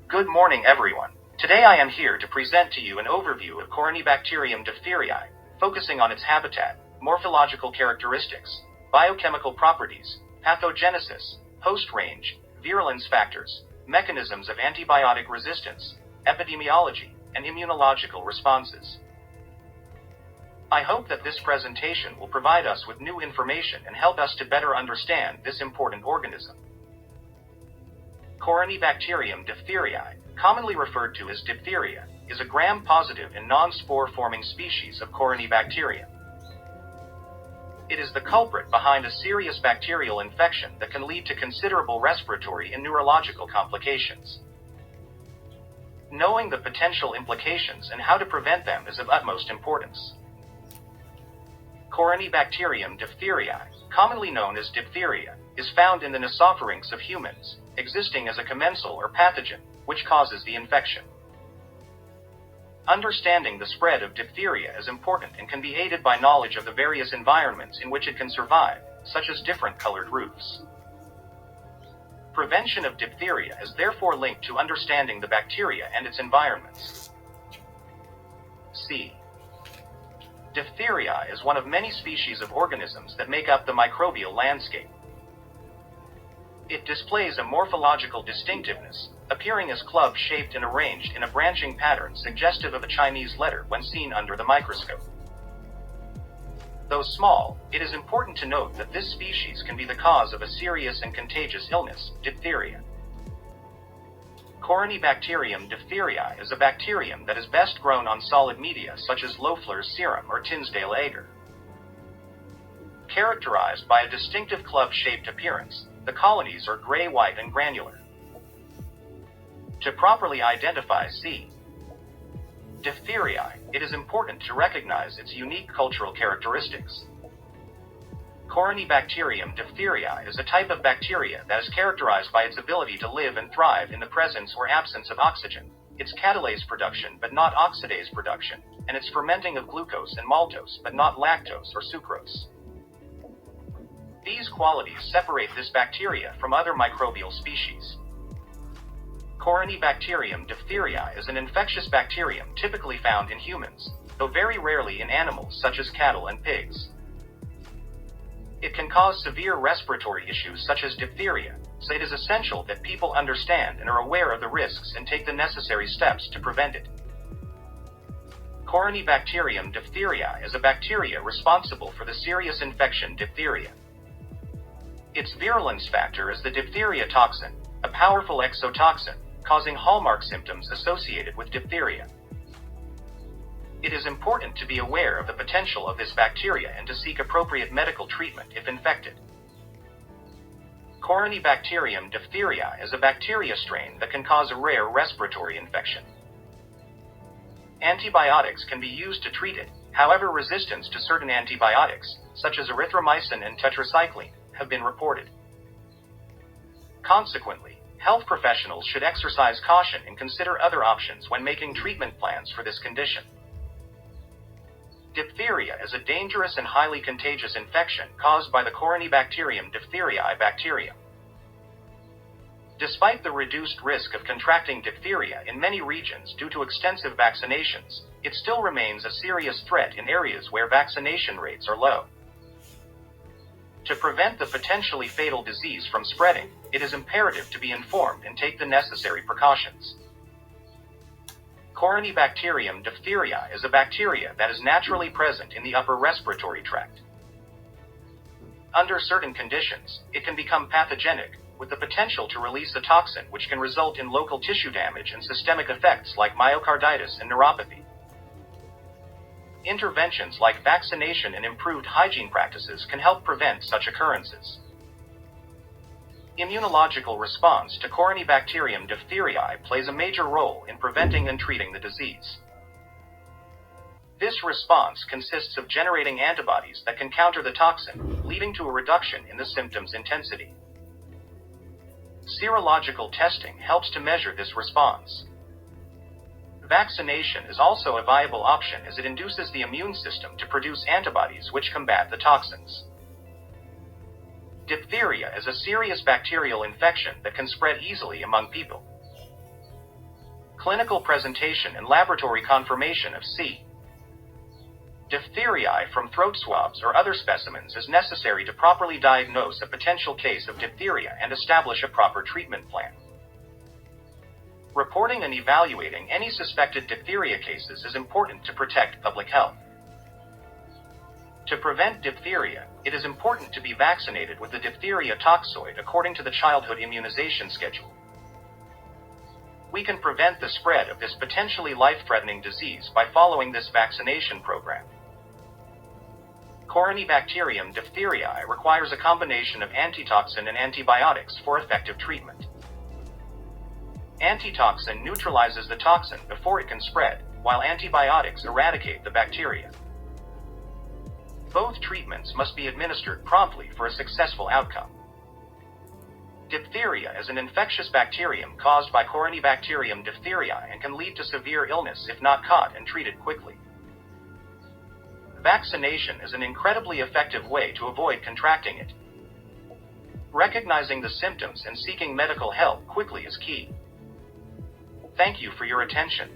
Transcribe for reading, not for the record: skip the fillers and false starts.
Good morning, everyone. Today I am here to present to you an overview of Corynebacterium diphtheriae, focusing on its habitat, morphological characteristics, biochemical properties, pathogenesis, host range, virulence factors, mechanisms of antibiotic resistance, epidemiology, and immunological responses. I hope that this presentation will provide us with new information and help us to better understand this important organism. Corynebacterium diphtheriae, commonly referred to as diphtheria, is a gram-positive and non-spore-forming species of Corynebacterium. It is the culprit behind a serious bacterial infection that can lead to considerable respiratory and neurological complications. Knowing the potential implications and how to prevent them is of utmost importance. Corynebacterium diphtheriae, commonly known as diphtheria, is found in the nasopharynx of humans, existing as a commensal or pathogen, which causes the infection. Understanding the spread of diphtheria is important and can be aided by knowledge of the various environments in which it can survive, such as different colored roofs. Prevention of diphtheria is therefore linked to understanding the bacteria and its environments. C. Diphtheria is one of many species of organisms that make up the microbial landscape. It displays a morphological distinctiveness, appearing as club-shaped and arranged in a branching pattern suggestive of a Chinese letter when seen under the microscope. Though small, it is important to note that this species can be the cause of a serious and contagious illness, diphtheria. Corynebacterium diphtheriae is a bacterium that is best grown on solid media such as Loeffler's serum or Tinsdale agar. Characterized by a distinctive club-shaped appearance, the colonies are gray-white and granular. To properly identify C. diphtheriae, it is important to recognize its unique cultural characteristics. Corynebacterium diphtheriae is a type of bacteria that is characterized by its ability to live and thrive in the presence or absence of oxygen, its catalase production but not oxidase production, and its fermenting of glucose and maltose but not lactose or sucrose. These qualities separate this bacteria from other microbial species. Corynebacterium diphtheriae is an infectious bacterium typically found in humans, though very rarely in animals such as cattle and pigs. It can cause severe respiratory issues such as diphtheria, so it is essential that people understand and are aware of the risks and take the necessary steps to prevent it. Corynebacterium diphtheriae is a bacteria responsible for the serious infection diphtheria. Its virulence factor is the diphtheria toxin, a powerful exotoxin, causing hallmark symptoms associated with diphtheria. It is important to be aware of the potential of this bacteria and to seek appropriate medical treatment if infected. Corynebacterium diphtheriae is a bacteria strain that can cause a rare respiratory infection. Antibiotics can be used to treat it, however resistance to certain antibiotics, such as erythromycin and tetracycline, have been reported. Consequently, health professionals should exercise caution and consider other options when making treatment plans for this condition. Diphtheria is a dangerous and highly contagious infection caused by the Corynebacterium diphtheriae bacterium. Despite the reduced risk of contracting diphtheria in many regions due to extensive vaccinations, it still remains a serious threat in areas where vaccination rates are low. To prevent the potentially fatal disease from spreading, it is imperative to be informed and take the necessary precautions. Corynebacterium diphtheriae is a bacteria that is naturally present in the upper respiratory tract. Under certain conditions, it can become pathogenic, with the potential to release a toxin which can result in local tissue damage and systemic effects like myocarditis and neuropathy. Interventions like vaccination and improved hygiene practices can help prevent such occurrences. Immunological response to Corynebacterium diphtheriae plays a major role in preventing and treating the disease. This response consists of generating antibodies that can counter the toxin, leading to a reduction in the symptoms' intensity. Serological testing helps to measure this response. Vaccination is also a viable option as it induces the immune system to produce antibodies which combat the toxins. Diphtheria is a serious bacterial infection that can spread easily among people. Clinical presentation and laboratory confirmation of C. Diphtheriae from throat swabs or other specimens is necessary to properly diagnose a potential case of diphtheria and establish a proper treatment plan. Reporting and evaluating any suspected diphtheria cases is important to protect public health. To prevent diphtheria, it is important to be vaccinated with the diphtheria toxoid according to the childhood immunization schedule. We can prevent the spread of this potentially life-threatening disease by following this vaccination program. Corynebacterium diphtheriae requires a combination of antitoxin and antibiotics for effective treatment. Antitoxin neutralizes the toxin before it can spread, while antibiotics eradicate the bacteria. Both treatments must be administered promptly for a successful outcome. Diphtheria is an infectious bacterium caused by Corynebacterium diphtheriae and can lead to severe illness if not caught and treated quickly. Vaccination is an incredibly effective way to avoid contracting it. Recognizing the symptoms and seeking medical help quickly is key. Thank you for your attention.